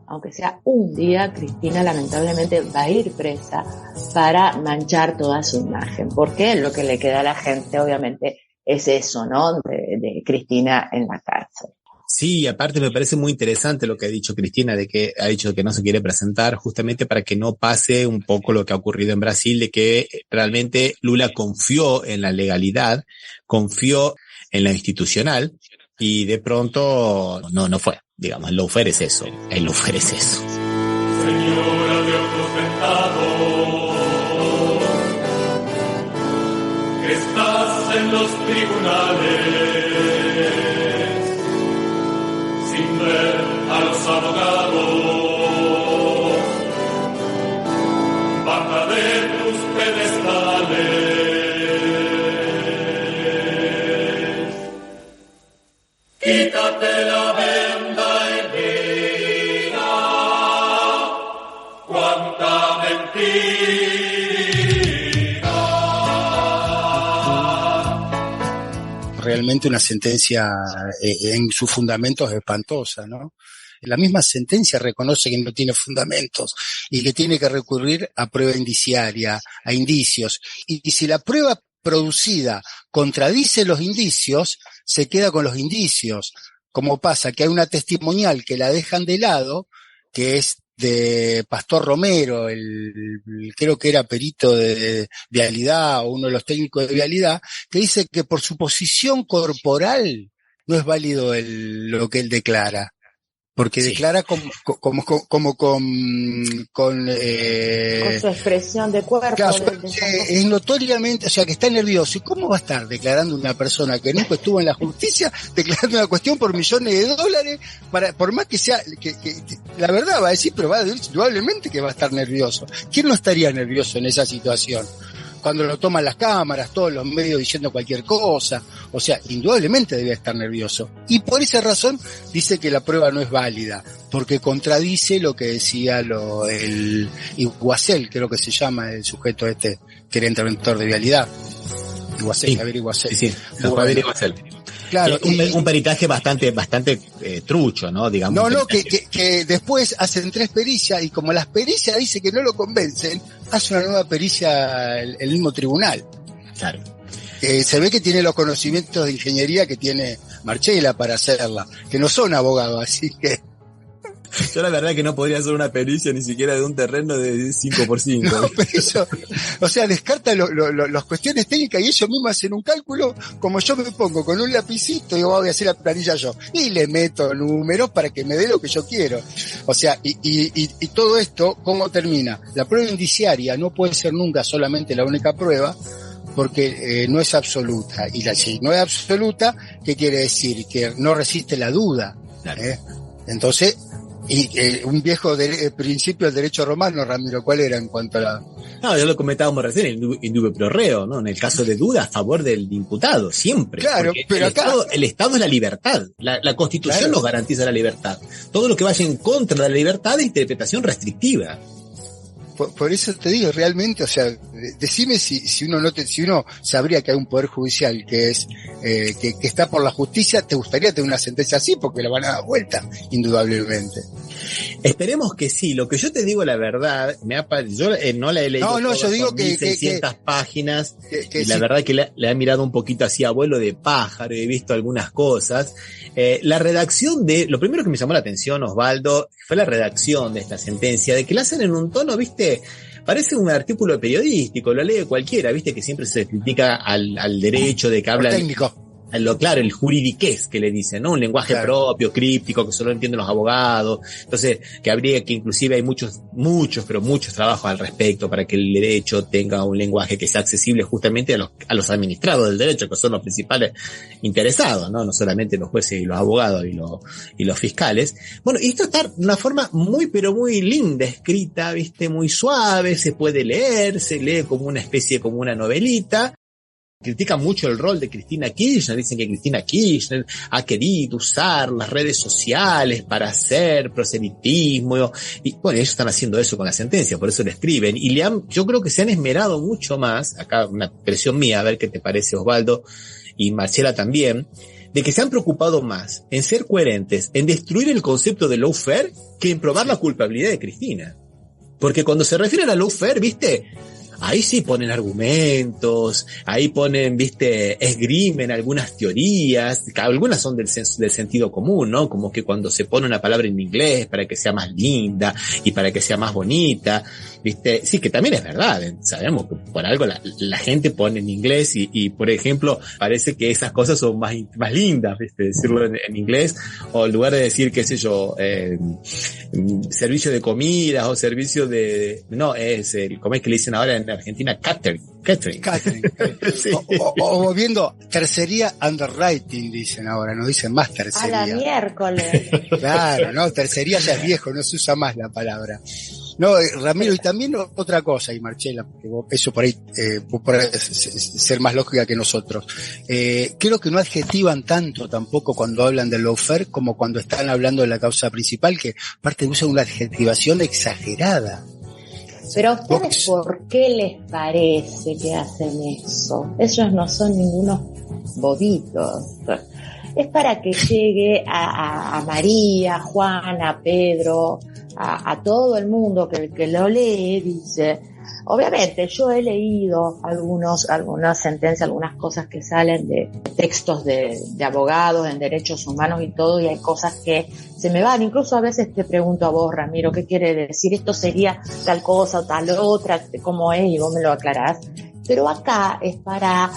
Cristina lamentablemente va a ir presa para manchar toda su imagen. Porque lo que le queda a la gente, obviamente, es eso, ¿no? De Cristina en la cárcel. Sí, aparte me parece muy interesante lo que ha dicho Cristina, de que ha dicho que no se quiere presentar justamente para que no pase un poco lo que ha ocurrido en Brasil, de que realmente Lula confió en la legalidad, confió en la institucional y de pronto no fue. Digamos, el lawfare es eso, el lawfare es eso. Señora de ojos vendados, que estás en los tribunales, sin ver a los abogados, baja de tus pedestales, quítate la venda y mira cuánta mentira. Realmente una sentencia en sus fundamentos espantosa, ¿no? La misma sentencia reconoce que no tiene fundamentos y que tiene que recurrir a prueba indiciaria, a indicios. Y si la prueba producida contradice los indicios, se queda con los indicios. Como pasa que hay una testimonial que la dejan de lado, que es de Pastor Romero, creo que era perito de vialidad o uno de los técnicos de vialidad, que dice que por su posición corporal no es válido lo que él declara. Porque sí, declara con su expresión de cuerpo. Claro, es notoriamente, o sea, que está nervioso. ¿Y cómo va a estar declarando una persona que nunca estuvo en la justicia, declarando una cuestión por millones de dólares, por más que sea, que la verdad va a decir, pero va a decir probablemente que va a estar nervioso? ¿Quién no estaría nervioso en esa situación? Cuando lo toman las cámaras, todos los medios diciendo cualquier cosa, o sea, indudablemente debe estar nervioso. Y por esa razón dice que la prueba no es válida, porque contradice lo que decía el Iguacel, creo que se llama el sujeto que era interventor de vialidad. Iguacel, sí. Javier Iguacel. Sí, Javier Iguacel. Claro, un peritaje bastante trucho, ¿no? Digamos. No, que después hacen 3 pericias y como las pericias dicen que no lo convencen, hace una nueva pericia el mismo tribunal. Claro. Se ve que tiene los conocimientos de ingeniería que tiene Marchela para hacerla, que no son abogados, así que... Yo la verdad que no podría hacer una pericia ni siquiera de un terreno de 5x5. No, pero eso, o sea, descarta las cuestiones técnicas y ellos mismos hacen un cálculo, como yo me pongo con un lapicito y voy a hacer la planilla yo, y le meto números para que me dé lo que yo quiero. O sea, y todo esto, ¿cómo termina? La prueba indiciaria no puede ser nunca solamente la única prueba, porque no es absoluta. Y si no es absoluta, ¿qué quiere decir? Que no resiste la duda. Claro. Entonces, un viejo principio del derecho romano, Ramiro, ¿cuál era en cuanto a la...? No, ya lo comentábamos recién, el indubio pro reo, ¿no? En el caso de duda, a favor del imputado, siempre. Claro, pero el Estado es la libertad. La Constitución claro. Nos garantiza la libertad. Todo lo que vaya en contra de la libertad es interpretación restrictiva. por eso te digo, realmente, o sea, decime si uno sabría que hay un poder judicial que es que está por la justicia, ¿te gustaría tener una sentencia así? Porque la van a dar vuelta, indudablemente. Esperemos que sí. Lo que yo te digo, la verdad, yo no la he leído. No, yo digo que 600 páginas. Que y la verdad que le he mirado un poquito así a vuelo de pájaro, he visto algunas cosas. La redacción lo primero que me llamó la atención, Osvaldo, fue la redacción de esta sentencia, de que la hacen en un tono, viste, parece un artículo periodístico, lo lee cualquiera, viste, que siempre se critica al derecho de que habla técnico. Claro, el juridiqués que le dicen, ¿no? Un lenguaje propio, críptico, que solo entienden los abogados. Entonces, que habría que inclusive hay muchos trabajos al respecto para que el derecho tenga un lenguaje que sea accesible justamente a los administrados del derecho, que son los principales interesados, ¿no? No solamente los jueces y los abogados y los fiscales. Bueno, y esto está de una forma muy, pero muy linda, escrita, viste, muy suave, se puede leer, se lee como una especie, como una novelita. Critican mucho el rol de Cristina Kirchner, dicen que Cristina Kirchner ha querido usar las redes sociales para hacer proselitismo, y bueno, ellos están haciendo eso con la sentencia, por eso lo escriben, y yo creo que se han esmerado mucho más, acá una impresión mía, a ver qué te parece, Osvaldo, y Marcela también, de que se han preocupado más en ser coherentes, en destruir el concepto de lawfare, que en probar la culpabilidad de Cristina. Porque cuando se refieren a lawfare, viste, ahí sí ponen argumentos, ahí ponen, viste, esgrimen algunas teorías, algunas son del sentido común, ¿no? Como que cuando se pone una palabra en inglés para que sea más linda y para que sea más bonita, viste, sí, que también es verdad, sabemos que por algo la gente pone en inglés y por ejemplo, parece que esas cosas son más lindas, viste, decirlo en inglés, o en lugar de decir, qué sé yo, servicio de comidas o servicio ¿cómo es que le dicen ahora en Argentina? Catering. Sí. O viendo tercería underwriting, dicen ahora, no dicen más tercería. A la miércoles. Claro, no, tercería ya es viejo, no se usa más la palabra. No, Ramiro, y también otra cosa, y Marcela, porque eso por ahí, vos podés ser más lógica que nosotros. Creo que no adjetivan tanto tampoco cuando hablan del lawfare como cuando están hablando de la causa principal, que aparte usan una adjetivación exagerada. Pero a ustedes, ¿por qué les parece que hacen eso? Ellos no son ningunos bobitos. Es para que llegue a María, a Juan, a Pedro, a todo el mundo que lo lee, dice, obviamente yo he leído algunas sentencias, algunas cosas que salen de textos de abogados en derechos humanos y todo, y hay cosas que se me van, incluso a veces te pregunto a vos, Ramiro, ¿qué quiere decir? Esto sería tal cosa o tal otra, ¿cómo es? Y vos me lo aclarás. Pero acá es para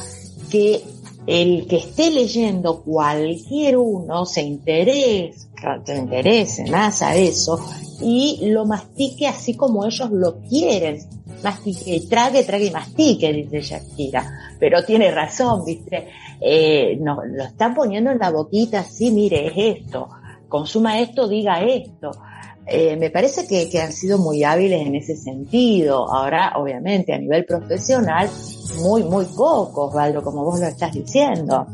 que el que esté leyendo, cualquier uno, se interese más a eso y lo mastique así como ellos lo quieren. Mastique, trague y mastique, dice Shakira. Pero tiene razón, ¿viste? No, lo están poniendo en la boquita así, mire, es esto. Consuma esto, diga esto. Me parece que han sido muy hábiles en ese sentido. Ahora, obviamente, a nivel profesional, muy, muy poco, Osvaldo, como vos lo estás diciendo.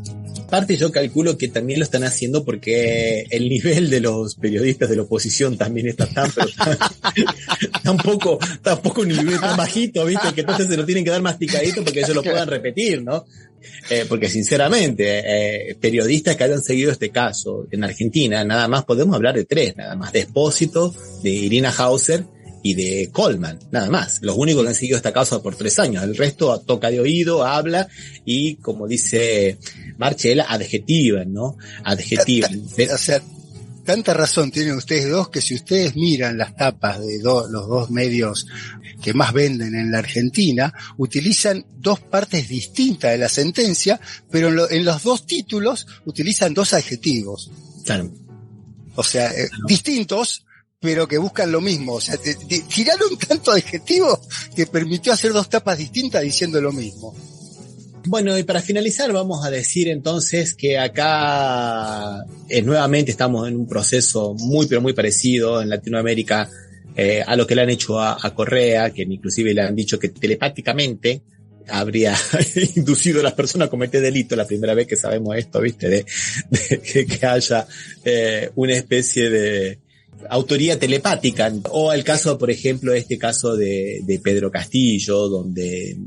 Parte yo calculo que también lo están haciendo porque el nivel de los periodistas de la oposición también está tampoco un nivel tan bajito, ¿viste? Que entonces se lo tienen que dar masticadito porque ellos lo puedan repetir, ¿no? Porque sinceramente, periodistas que hayan seguido este caso en Argentina, nada más podemos hablar de 3, nada más, de Espósito, de Irina Hauser y de Coleman, nada más. Los únicos que han seguido esta causa por 3 años. El resto toca de oído, habla y, como dice Marcela, adjetivan, ¿no? Adjetivan. O sea, tanta razón tienen ustedes dos que si ustedes miran las tapas de los dos medios que más venden en la Argentina, utilizan 2 partes distintas de la sentencia, pero en los 2 títulos utilizan 2 adjetivos. Claro. O sea, distintos, pero que buscan lo mismo. O sea, tiraron tanto adjetivo que permitió hacer 2 tapas distintas diciendo lo mismo. Bueno, y para finalizar vamos a decir entonces que acá nuevamente estamos en un proceso muy pero muy parecido en Latinoamérica a lo que le han hecho a Correa, que inclusive le han dicho que telepáticamente habría inducido a las personas a cometer delito, la primera vez que sabemos esto, ¿viste? De que haya una especie de autoría telepática, o el caso, por ejemplo, este caso de Pedro Castillo, donde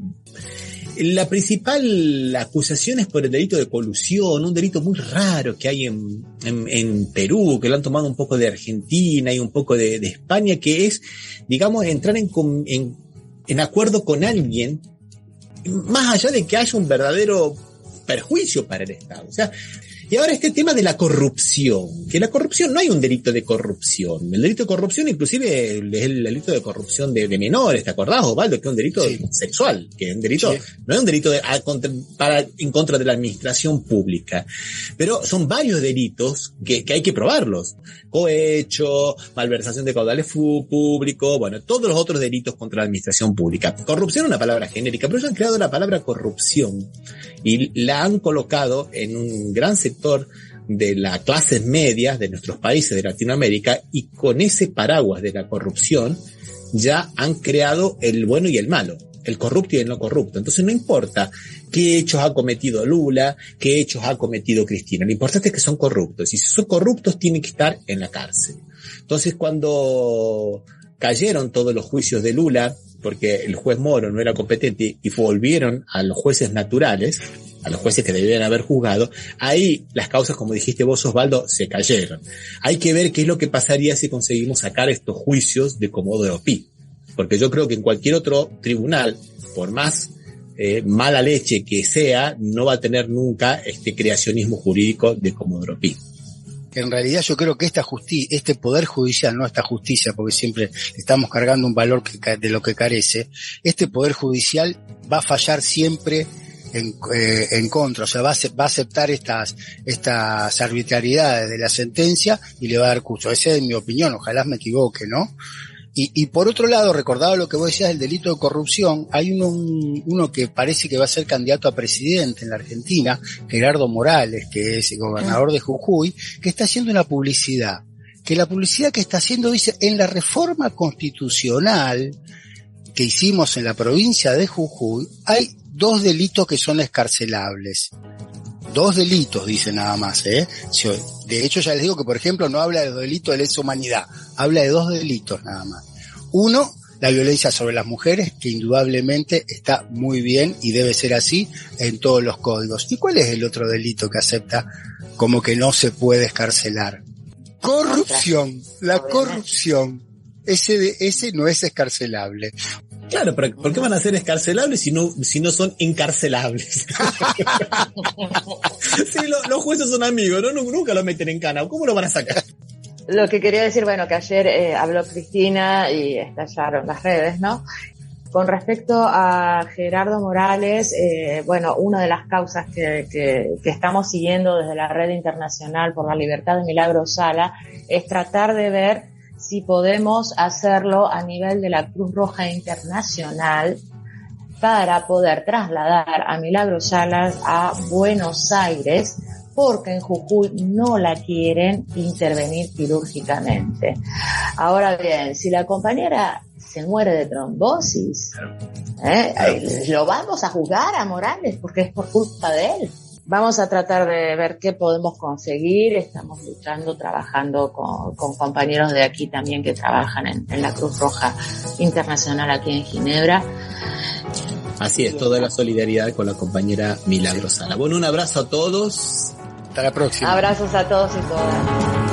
la principal acusación es por el delito de colusión, un delito muy raro que hay en Perú, que lo han tomado un poco de Argentina y un poco de España, que es, digamos, entrar en acuerdo con alguien, más allá de que haya un verdadero perjuicio para el Estado. O sea, y ahora este tema de la corrupción, que la corrupción, no hay un delito de corrupción. El delito de corrupción inclusive es el delito de corrupción de menores, ¿te acordás, Osvaldo? Que es un delito sexual, que es un delito, no es un delito en contra de la administración pública. Pero son varios delitos que hay que probarlos. Cohecho, malversación de caudales públicos, bueno, todos los otros delitos contra la administración pública. Corrupción es una palabra genérica, pero ellos han creado la palabra corrupción y la han colocado en un gran sector de las clases medias de nuestros países de Latinoamérica, y con ese paraguas de la corrupción ya han creado el bueno y el malo, el corrupto y el no corrupto. Entonces no importa qué hechos ha cometido Lula, qué hechos ha cometido Cristina, lo importante es que son corruptos, y si son corruptos tienen que estar en la cárcel. Entonces cuando cayeron todos los juicios de Lula, porque el juez Moro no era competente y volvieron a los jueces naturales, a los jueces que debían haber juzgado, ahí las causas, como dijiste vos, Osvaldo, se cayeron. Hay que ver qué es lo que pasaría si conseguimos sacar estos juicios de Comodoro Pi, porque yo creo que en cualquier otro tribunal, por más mala leche que sea, no va a tener nunca este creacionismo jurídico de Comodoro Pi. En realidad yo creo que este poder judicial, no esta justicia, porque siempre estamos cargando un valor de lo que carece, este poder judicial va a fallar siempre en contra, o sea, va a aceptar estas arbitrariedades de la sentencia y le va a dar curso. Esa es mi opinión, ojalá me equivoque, ¿no? Y por otro lado, recordado lo que vos decías del delito de corrupción, hay uno que parece que va a ser candidato a presidente en la Argentina, Gerardo Morales, que es gobernador de Jujuy, que está haciendo una publicidad, que la publicidad que está haciendo dice, en la reforma constitucional que hicimos en la provincia de Jujuy, hay 2 delitos que son escarcelables. 2 delitos, dice nada más, ¿eh? De hecho, ya les digo que, por ejemplo, no habla de delito de lesa humanidad, habla de 2 delitos nada más. Uno, la violencia sobre las mujeres, que indudablemente está muy bien y debe ser así en todos los códigos. ¿Y cuál es el otro delito que acepta como que no se puede escarcelar? Corrupción, la corrupción. Ese no es escarcelable. Claro, pero ¿por qué van a ser escarcelables si no son encarcelables? Sí, los jueces son amigos, ¿no? Nunca lo meten en cana. ¿Cómo lo van a sacar? Lo que quería decir, bueno, que ayer habló Cristina y estallaron las redes, ¿no? Con respecto a Gerardo Morales, bueno, una de las causas que estamos siguiendo desde la Red Internacional por la Libertad de Milagros Sala es tratar de ver si podemos hacerlo a nivel de la Cruz Roja Internacional para poder trasladar a Milagros Salas a Buenos Aires, porque en Jujuy no la quieren intervenir quirúrgicamente. Ahora bien, si la compañera se muere de trombosis, ¿lo vamos a juzgar a Morales porque es por culpa de él? Vamos a tratar de ver qué podemos conseguir. Estamos luchando, trabajando con compañeros de aquí también que trabajan en la Cruz Roja Internacional aquí en Ginebra. Así es, toda la solidaridad con la compañera Milagros Sala. Bueno, un abrazo a todos. Hasta la próxima. Abrazos a todos y todas.